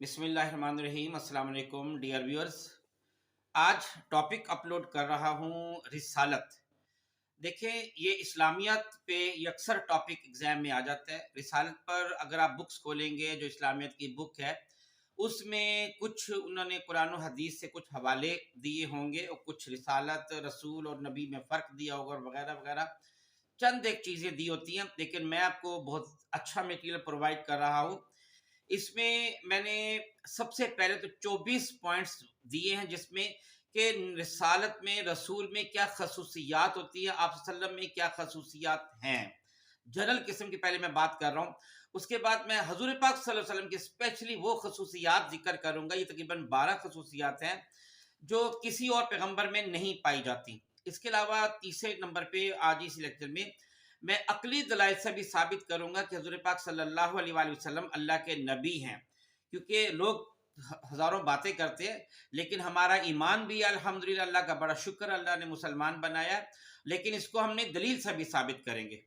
बिस्मिल्लाहिर्रहमानिर्रहीम। अस्सलाम वालेकुम डियर व्यूअर्स। आज टॉपिक अपलोड कर रहा हूँ रिसालत। देखें, ये इस्लामियत पे ये अक्सर टॉपिक एग्जाम में आ जाता है। रिसालत पर अगर आप बुक्स खोलेंगे, जो इस्लामियत की बुक है उसमें कुछ उन्होंने कुरान और हदीस से कुछ हवाले दिए होंगे और कुछ रिसालत, रसूल और नबी में फ़र्क दिया होगा और वगैरह वगैरह चंद एक चीज़ें दी होती हैं। लेकिन मैं आपको बहुत अच्छा मटेरियल प्रोवाइड कर रहा हूँ। इसमें मैंने सबसे पहले तो 24 पॉइंट्स दिए हैं, जिसमें कि रिसालत में, रसूल में क्या खसूसियात होती है, आप सल्लम में क्या खसूसियात हैं। जनरल किस्म की पहले मैं बात कर रहा हूँ। उसके बाद मैं हजूर पाक सल्लल्लाहु अलैहि वसल्लम की स्पेशली वो खसूसियात जिक्र करूंगा। ये तकरीबन 12 खसूसियात हैं जो किसी और पैगंबर में नहीं पाई जाती। इसके अलावा तीसरे नंबर पे आज इस लेक्चर में मैं अकली दलाइल से भी साबित करूंगा कि हजूर पाक सल्लल्लाहु अलैहि वसल्लम अल्लाह के नबी हैं। क्योंकि लोग हजारों बातें करते हैं, लेकिन हमारा ईमान भी है अल्हम्दुलिल्लाह, अल्लाह का बड़ा शुक्र, अल्लाह ने मुसलमान बनाया। लेकिन इसको हमने दलील से भी साबित करेंगे।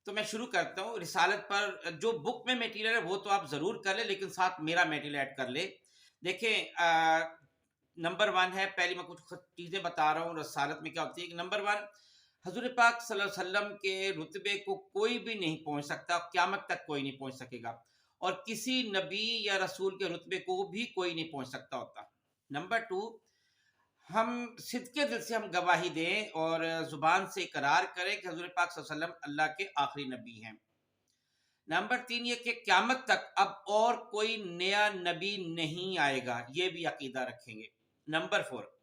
तो मैं शुरू करता हूँ रिसालत पर। जो बुक में मटेरियल है वो तो आप जरूर कर ले, लेकिन साथ मेरा मटेरियल ऐड कर ले। देखें, नंबर वन है, पहले मैं कुछ चीजें बता रहा हूँ रसालत में क्या होती है। नंबर वन, हजूर पाक सल्लल्लाहु अलैहि वसल्लम के रुतबे को कोई भी नहीं पहुंच सकता, क़यामत तक कोई नहीं पहुंच सकेगा, और किसी नबी या रसूल के रुतबे को भी कोई नहीं पहुंच सकता होता। नंबर टू, हम सिद्के दिल से हम गवाही दें और जुबान से इकरार करें कि हजूर पाक सल्लल्लाहु अलैहि वसल्लम अल्लाह के आखिरी नबी हैं। नंबर तीन ये कि क़यामत तक अब और कोई नया नबी नहीं आएगा, ये भी अकीदा रखेंगे। नंबर फोर,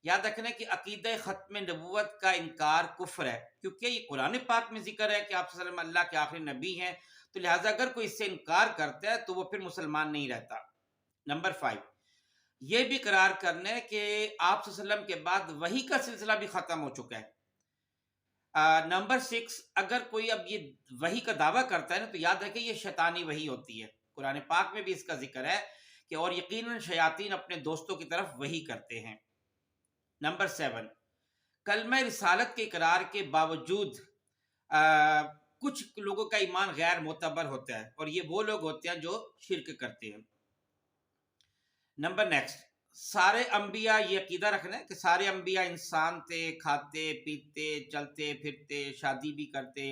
याद रखना कि अकीदा ख़त्म नबूवत का इनकार कुफ्र है, क्योंकि ये कुरान पाक में जिक्र है कि आप सल्लल्लाहु अलैहि वसल्लम अल्लाह के आखिरी नबी हैं। तो लिहाजा अगर कोई इससे इनकार करता है तो वो फिर मुसलमान नहीं रहता। नंबर फाइव, ये भी करार करना है कि आप सल्लल्लाहु अलैहि वसल्लम के बाद वही का सिलसिला भी ख़त्म हो चुका है। नंबर सिक्स, अगर कोई अब ये वही का दावा करता है ना, तो याद रखें ये शैतानी वही होती है। कुरान पाक में भी इसका जिक्र है कि और यकीनन शयातीन अपने दोस्तों की तरफ वही करते हैं। नंबर सेवन, कलमा रिसालत के इकरार के बावजूद कुछ लोगों का ईमान गैर मोतबर होता है, और ये वो लोग होते हैं जो शिरक करते हैं। नंबर नेक्स्ट, सारे अंबिया, ये अकीदा रखना है कि सारे अंबिया इंसान थे, खाते पीते चलते फिरते, शादी भी करते,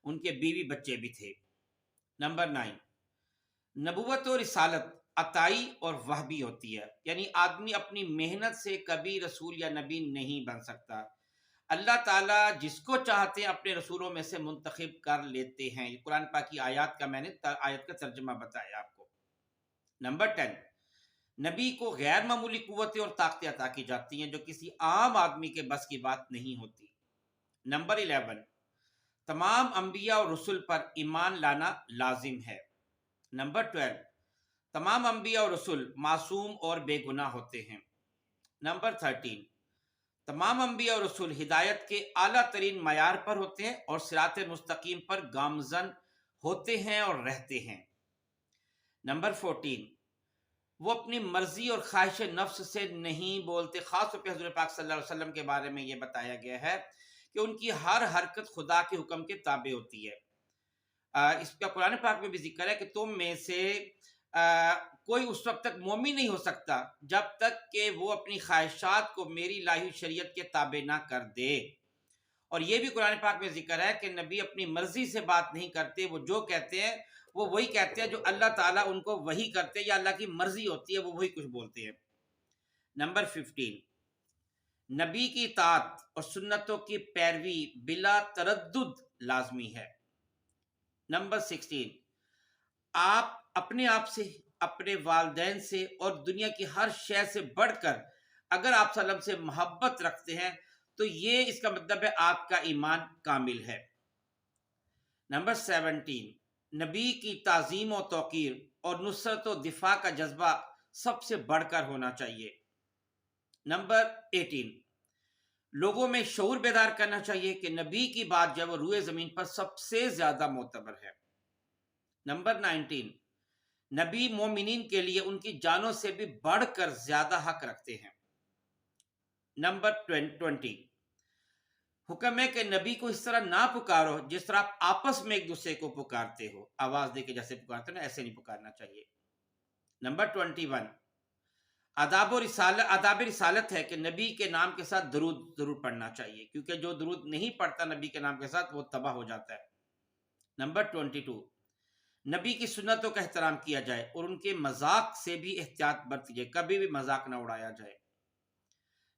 उनके बीवी बच्चे भी थे। नंबर नाइन, नबूवत और रिसालत अताई और वहबी होती है, यानी आदमी अपनी मेहनत से कभी रसूल या नबी नहीं बन सकता। अल्लाह ताला जिसको चाहते हैं अपने रसूलों में से मुंतखब कर लेते हैं। ये कुरान पाक की आयत का मैंने आयत का तर्जुमा बताया आपको। नंबर टेन, नबी को गैर मामूली कुव्वतें और ताकतें अता की जाती हैं जो किसी आम आदमी के बस की बात नहीं होती। नंबर 11, तमाम अंबिया और रसूल पर ईमान लाना लाजिम है। नंबर 12, तमाम अंबिया और रसूल मासूम और बेगुनाह होते हैं। नंबर 13, तमाम अंबिया और रसूल हिदायत के आला तरीन मयार पर होते हैं और सिरात मुस्तकीम पर गामजन होते हैं और रहते हैं। नंबर 14, वो अपनी मर्जी और ख्वाहिश नफ्स से नहीं बोलते। खास तौर पर हजरत पाक सल्लल्लाहु अलैहि वसल्लम के बारे में ये बताया गया है कि उनकी हर हरकत खुदा के हुक्म के ताबे होती है। इसका कुरान पाक में भी जिक्र है कि तुम में से कोई उस वक्त तक मोमिन नहीं हो सकता जब तक कि वो अपनी ख्वाहिशात को मेरी लाही शरीयत के ताबे ना कर दे। और ये भी कुरान पाक में जिक्र है कि नबी अपनी मर्जी से बात नहीं करते, वो जो कहते हैं वो वही कहते हैं जो अल्लाह ताला उनको वही करते हैं, या अल्लाह की मर्जी होती है, वो वही कुछ बोलते हैं। नंबर 15, नबी की इताअत और सुन्नतों की पैरवी बिला तरद्दुद लाजमी है। नंबर 16, आप अपने आप से, अपने वालदैन से और दुनिया की हर शय से बढ़कर अगर आप सल्लम से मोहब्बत रखते हैं तो ये इसका मतलब है आपका ईमान कामिल है। नंबर 17, नबी की ताजीम और तौकीर और नुसरत और दिफा का जज्बा सबसे बढ़कर होना चाहिए। नंबर 18, लोगों में शऊर बेदार करना चाहिए कि नबी की बात जो है वो रूए जमीन पर सबसे ज्यादा मोतबर है। नंबर 19, नबी मोमिनीन के लिए उनकी जानों से भी बढ़कर ज्यादा हक रखते हैं। नंबर 20, हुक्म है कि नबी को इस तरह ना पुकारो जिस तरह आप आपस में एक दूसरे को पुकारते हो, आवाज दे के जैसे पुकारते हो ना, ऐसे नहीं पुकारना चाहिए। नंबर 21 आदाब रिसालत है कि नबी के नाम के साथ दरूद जरूर पढ़ना चाहिए, क्योंकि जो दरूद नहीं पढ़ता नबी के नाम के साथ वो तबाह हो जाता है। नंबर 22 नबी की सुन्नतों का एहतराम किया जाए और उनके मजाक से भी एहतियात बरती जाए, कभी भी मजाक ना उड़ाया जाए।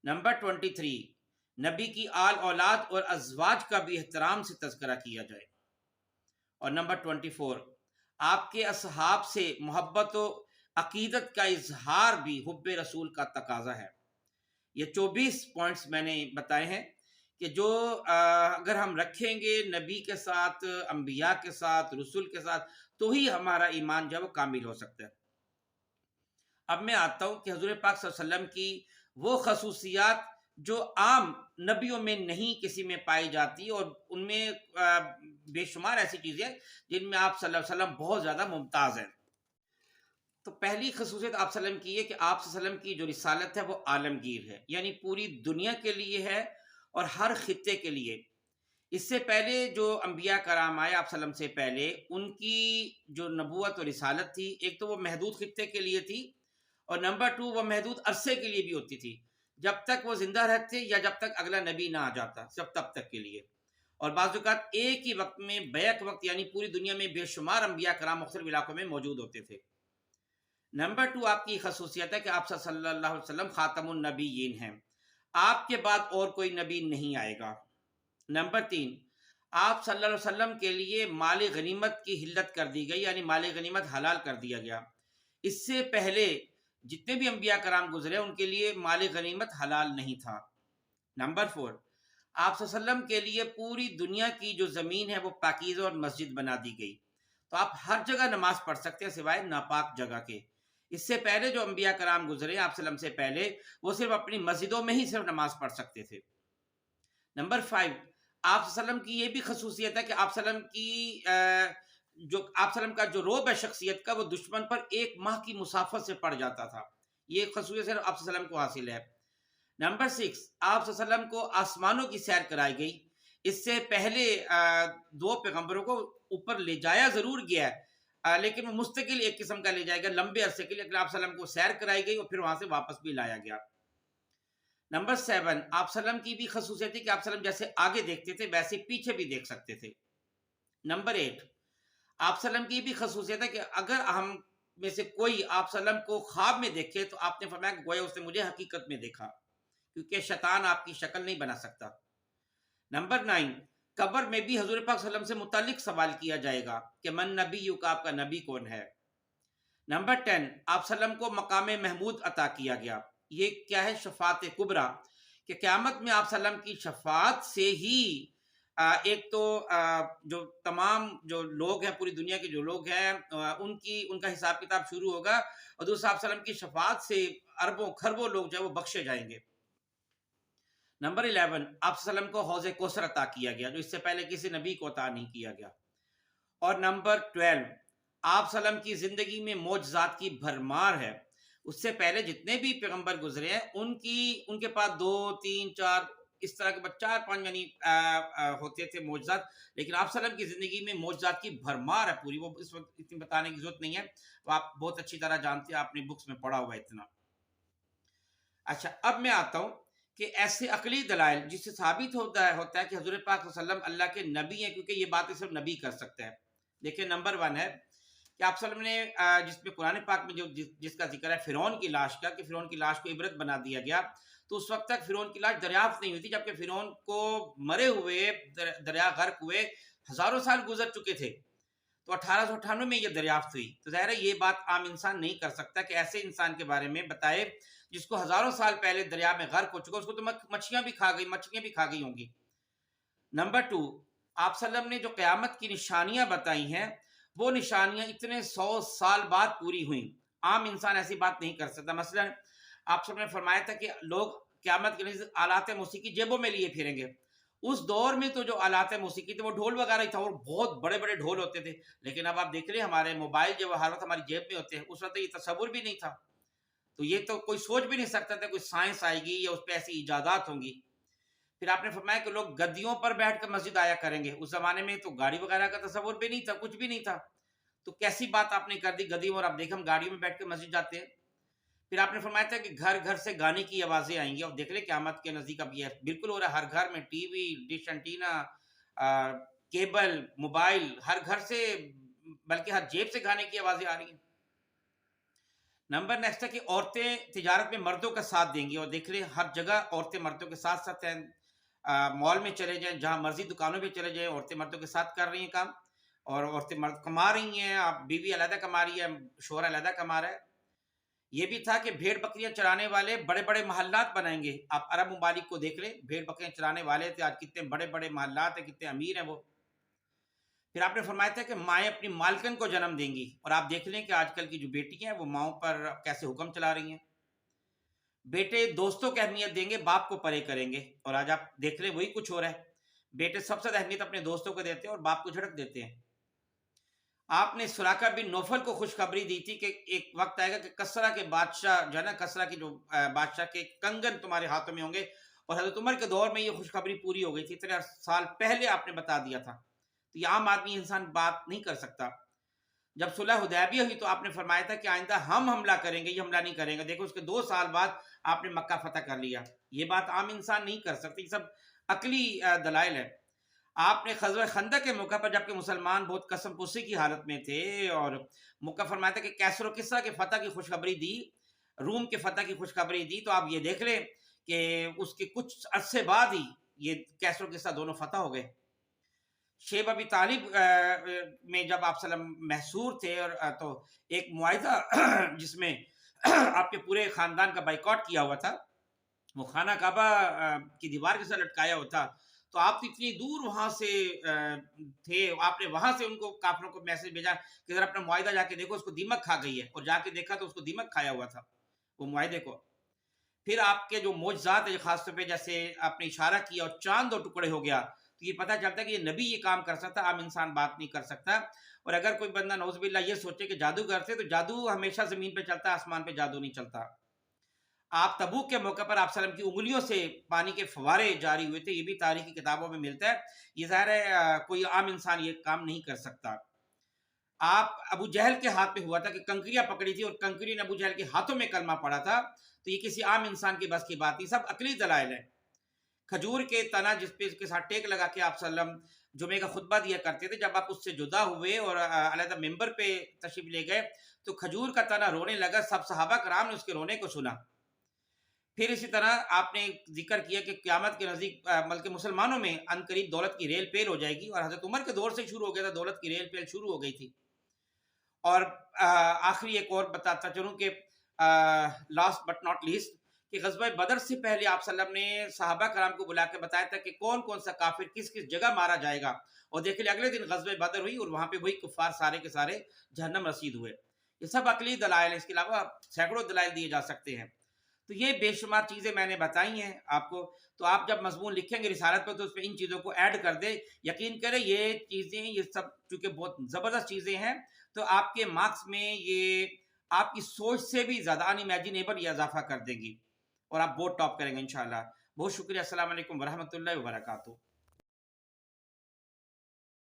नंबर 23 नबी की आल औलाद और अजवाज का भी एहतराम से तज़किरा किया जाए। और नंबर 24 आपके असहाब से मोहब्बत और अकीदत का इजहार भी हुब्बे रसूल का तकाजा है। ये 24 पॉइंट्स मैंने बताए हैं कि जो अगर हम रखेंगे नबी के साथ, अंबिया के साथ, रसूल के साथ, तो ही हमारा ईमान जो है वो कामिल हो सकता है। अब मैं आता हूँ कि हजूर पाक सल्लल्लाहु अलैहि वसल्लम की वो खसूसियात जो आम नबियों में नहीं किसी में पाई जाती, और उनमें बेशुमार ऐसी चीज़ें जिनमें आप सल्लल्लाहु अलैहि वसल्लम बहुत ज़्यादा मुमताज़ हैं। तो पहली खसूसियत आप सल्लम की है कि आप सल्लम की जो रिसालत है वो आलमगीर है, यानी पूरी दुनिया के लिए है और हर खित्ते के लिए। इससे पहले जो अंबिया कराम आए आप सल्लम से पहले, उनकी जो नबूवत और रिसालत थी, एक तो वो महदूद खित्ते के लिए थी, और नंबर 2 वो महदूद अरसे के लिए भी होती थी, जब तक वो जिंदा रहते या जब तक अगला नबी ना आ जाता, सब तब तक के लिए। और बाज़ औक़ात एक ही वक्त में बैक वक्त यानी पूरी दुनिया में बेशुमार अंबिया कराम मुख्तलिफ इलाकों में मौजूद होते थे। नंबर 2 आपकी खसूसियत है कि आप सल्लल्लाहु अलैहि वसल्लम खातमुन नबीयीन हैं, आपके बाद और कोई नबी नहीं आएगा। नंबर 3 आप सल्लल्लाहु अलैहि वसल्लम के लिए माल गनीमत की हिल्लत कर दी गई, यानी माल गनीमत हलाल कर दिया गया। इससे पहले जितने भी अंबिया कराम गुजरे उनके लिए माल गनीमत हलाल नहीं था। नंबर 4 आप सल्लल्लाहु अलैहि वसल्लम के लिए पूरी दुनिया की जो ज़मीन है वो पाकीज़ा और मस्जिद बना दी गई, तो आप हर जगह नमाज पढ़ सकते हैं सिवाय नापाक जगह के। इससे पहले जो अंबिया कराम गुजरे आप सल्लम से पहले, वो सिर्फ अपनी मस्जिदों में ही सिर्फ नमाज पढ़ सकते थे। नंबर 5 आप सल्लम की ये भी खसूसियत है कि आप सल्लम की जो आप सल्लम का जो रोब है शख्सियत का, वो दुश्मन पर 1 माह की मुसाफत से पड़ जाता था। ये खसूसियत सिर्फ आप सल्लम को हासिल है। नंबर 6 आप सल्लम को आसमानों की सैर कराई गई। इससे पहले 2 पैगंबरों को ऊपर ले जाया ज़रूर गया है, लेकिन वो मुस्तकिल एक किस्म का ले जाएगा लंबे अरसे के लिए, लेकिन आप सल्लम को सैर कराई गई और फिर वहां से वापस भी लाया गया। नंबर 7 आप सल्लम की भी खसूसियत थी कि आप सल्लम जैसे आगे देखते थे वैसे पीछे भी देख सकते थे। नंबर 8 आप सल्लम की भी खसूसियत है कि अगर हम में से कोई आप सल्लम को ख्वाब में देखे तो आपने फरमाया कि गोया उसने मुझे हकीकत में देखा, क्योंकि शैतान आपकी शक्ल नहीं बना सकता। नंबर 9 कब्र में भी हजूर पाक सल्लम से मुतालिक सवाल किया जाएगा कि मन नबी यू का आपका नबी कौन है। नंबर 10 आप सल्लम को मकाम महमूद अता किया गया। ये क्या है? शफात कुबरा, कि क़यामत में आप सल्लम की शफात से ही एक तो जो तमाम जो लोग हैं, पूरी दुनिया के जो लोग हैं, उनका हिसाब किताब शुरू होगा, और दूसरा आप सल्लम की शफात से अरबों खरबों लोग जो है वो बख्शे जाएंगे। नंबर 11 आप सल्लम को हौज़ कौसर अता किया गया, जो इससे पहले किसी नबी को अता नहीं किया गया। और नंबर 12 आप सल्लम की ज़िंदगी में मौजज़ात की भरमार है। उससे पहले जितने भी पैगंबर गुजरे हैं उनके पास 2 3 4 इस तरह के 4-5 यानी होते थे मौजज़ात, लेकिन आप सल्लम की ज़िंदगी में मौजज़ात की भरमार है पूरी। वो इस वक्त इतनी बताने की ज़रूरत नहीं है, वो आप बहुत अच्छी तरह जानते हैं, आपने बुक्स में पढ़ा हुआ है इतना। अच्छा, अब मैं आता हूँ कि ऐसे अकली दलाइल जिससे साबित होता है कि हजूर पाक वसल्लम अल्लाह के नबी हैं, क्योंकि ये बातें सिर्फ नबी कर सकते हैं। देखिए, नंबर 1 है कि आप सल्लम ने जिसमें कुरान पाक में जिसका जिक्र है फिरौन की लाश का, कि फिरौन की लाश को इबरत बना दिया गया, तो उस वक्त तक फिरौन की लाश दरियाफ्त नहीं हुई थी, जबकि फिरौन को मरे हुए दरिया गर्क हुए हजारों साल गुजर चुके थे, तो 1898 में ये दरियाफ्त हुई। तो ज़ाहिर है ये बात आम इंसान नहीं कर सकता कि ऐसे इंसान के बारे में बताए जिसको हजारों साल पहले दरिया में गर्क हो चुका, उसको तो मछलियां भी खा गई होंगी। नंबर 2 आप सल्लम ने जो क़यामत की निशानियां बताई हैं, वो निशानियां इतने 100 साल बाद पूरी हुई। आम इंसान ऐसी बात नहीं कर सकता। मसलन आप सबने फरमाया था कि लोग क़यामत के लिए आलात मौसीकी जेबों में लिए फिरेंगे। उस दौर में तो जो आलात मौसीकी थे वो ढोल वगैरह ही था, और बहुत बड़े बड़े ढोल होते थे। लेकिन अब आप देख रहे हैं हमारे मोबाइल जो हर वक्त हमारी जेब में होते हैं, उस वक्त ये तसव्वुर भी नहीं था। तो ये तो कोई सोच भी नहीं सकता था कोई साइंस आएगी या उस पर ऐसी इजादात होंगी। फिर आपने फरमाया कि लोग गद्दियों पर बैठ कर मस्जिद आया करेंगे। उस जमाने में तो गाड़ी वगैरह का तसव्वुर भी नहीं था, कुछ भी नहीं था। تو कैसी बात आपने कर दी गधी, और अब देख हम गाड़ियों में बैठ के मस्जिद जाते हैं। फिर आपने फरमाया था कि घर घर से गाने की आवाजें आएंगी, और देख ले क़यामत के नज़दीक अब ये बिल्कुल हो रहा है। हर घर में TV, dish antenna, cable, mobile, हर घर से, बल्कि हर जेब से गाने की आवाजें आ रही हैं। नंबर नेक्स्ट है कि औरतें तिजारत में मर्दों का साथ देंगी, और देख ले हर जगह औरतें मर्दों के साथ साथ हैं। मॉल में चले जाएं, जहां मर्जी दुकानों पे चले जाएं, औरतें मर्दों के साथ कर रही हैं काम, और औरतें मर्द कमा रही हैं। आप बीवी अलहदा कमा रही है, शोहर अलहदा कमा रहा है। ये भी था कि भेड़ बकरियां चराने वाले बड़े बड़े मोहल्लात बनाएंगे। आप अरब ममालिक को देख ले, भेड़ बकरियां चराने वाले थे, आज कितने बड़े बड़े मोहल्लात हैं, कितने अमीर हैं वो। फिर आपने फरमाया था कि माएँ अपनी मालकिन को जन्म देंगी, और आप देख लें कि आजकल की जो बेटियां हैं वो माओं पर कैसे हुक्म चला रही हैं। बेटे दोस्तों को अहमियत देंगे, बाप को परे करेंगे, और आज आप देख लें वही कुछ हो रहा है। बेटे सबसे ज्यादा अहमियत अपने दोस्तों को देते हैं और बाप को झड़क देते हैं। आपने सुराका बिन नौफल को खुशखबरी दी थी कि एक वक्त आएगा कि कसरा के बादशाह जो है ना, कसरा की जो बादशाह के कंगन तुम्हारे हाथों में होंगे, और हजरत उमर के दौर में ये खुशखबरी पूरी हो गई थी। इतने साल पहले आपने बता दिया था। तो ये आम आदमी इंसान बात नहीं कर सकता। जब सुलह हुदैबिया हुई तो आपने फरमाया था कि आइंदा हम हमला करेंगे, ये हमला नहीं करेंगे। देखो उसके 2 साल बाद आपने मक्का फतह कर लिया। ये बात आम इंसान नहीं कर सकती, सब अकली दलाइल है। आपने ग़ज़वा खंदक के मौके पर, जबकि मुसलमान बहुत कसम पुसी की हालत में थे, और मौका फरमाया था कि कैसर और किस्रा के फतह की खुशखबरी दी, रूम के फतह की खुशखबरी दी, तो आप ये देख लें कि उसके कुछ अरसे बाद ही ये कैसर और किस्रा दोनों फतह हो गए। शेब अबी तालिब में जब आप सल्लम महसूर थे, और तो एक मुआहिदा जिसमें आपके पूरे खानदान का बाइकॉट किया हुआ था, वो खाना काबा की दीवार के साथ लटकाया हुआ था। तो आप तो इतनी दूर वहां से थे, आपने वहां से उनको काफिरों को मैसेज भेजा कि जरा अपना मुआहिदा जाके देखो, उसको दीमक खा गई है, और जाके देखा तो उसको दीमक खाया हुआ था वो मुआहिदे को। फिर आपके जो मोजज़ात है खास तौर पे, जैसे आपने इशारा किया और चांद 2 टुकड़े हो गया, तो ये पता चलता है कि ये नबी ये काम कर सकता, आम इंसान बात नहीं कर सकता। और अगर कोई बंदा नौज़ुबिल्लाह ये सोचे कि जादूगर थे, तो जादू हमेशा ज़मीन पे चलता है, आसमान पे जादू नहीं चलता। आप तबूक के मौके पर आप सल्लम की उंगलियों से पानी के फव्वारे जारी हुए थे, ये भी तारीख की किताबों में मिलता है। ये ज़ाहिर है कोई आम इंसान ये काम नहीं कर सकता। आप अबू जहल के हाथ में हुआ था कि कंकरियां पकड़ी थी, और कंकरी ने अबू जहल के हाथों में कलमा पड़ा था, तो ये किसी आम इंसान की बस की बात नहीं, सब अकली दलाइल है। खजूर के तना जिस पे इसके साथ टेक लगा के आप सल्लम जुमे का खुतबा दिया करते थे, जब आप उससे जुदा हुए और अलहदा मिंबर पे तशरीफ ले गए, तो खजूर का तना रोने लगा, सब सहाबा कराम ने उसके रोने को सुना। फिर इसी तरह आपने जिक्र किया कि क़यामत के नज़दीक बल्कि मुसलमानों में अनकरीब दौलत की रेल पेल हो जाएगी, और हज़रत उमर के दौर से शुरू हो गया था, दौलत की रेल पेल शुरू हो गई थी। और आखिरी एक और बताता चलूँ कि लास्ट बट नॉट लीस्ट, कि ग़ज़वा बदर से पहले आप सल्लम ने सहाबा कराम को बुला के बताया था कि कौन कौन सा काफिर किस किस जगह मारा जाएगा, और देख लिया अगले दिन ग़ज़वा बदर हुई, और वहाँ पे वही कुफ़ार सारे के सारे जहन्नम रसीद हुए। ये सब अकली दलाइल है, इसके अलावा सैकड़ों दलाइल दिए जा सकते हैं। तो ये बेशुमार चीज़ें मैंने बताई हैं आपको। तो आप जब मज़मून लिखेंगे रिसालत पे, तो उसमें इन चीज़ों को ऐड कर दें। यकीन करें ये चीज़ें, ये सब चूँकि बहुत ज़बरदस्त चीज़ें हैं, तो आपके मार्क्स में ये आपकी सोच से भी ज़्यादा अनइमेजिनेबल ये इज़ाफ़ा कर देंगी, और आप बहुत टॉप करेंगे इंशाअल्लाह। बहुत शुक्रिया। अस्सलाम वालेकुम व रहमतुल्लाहि व बरकातहू।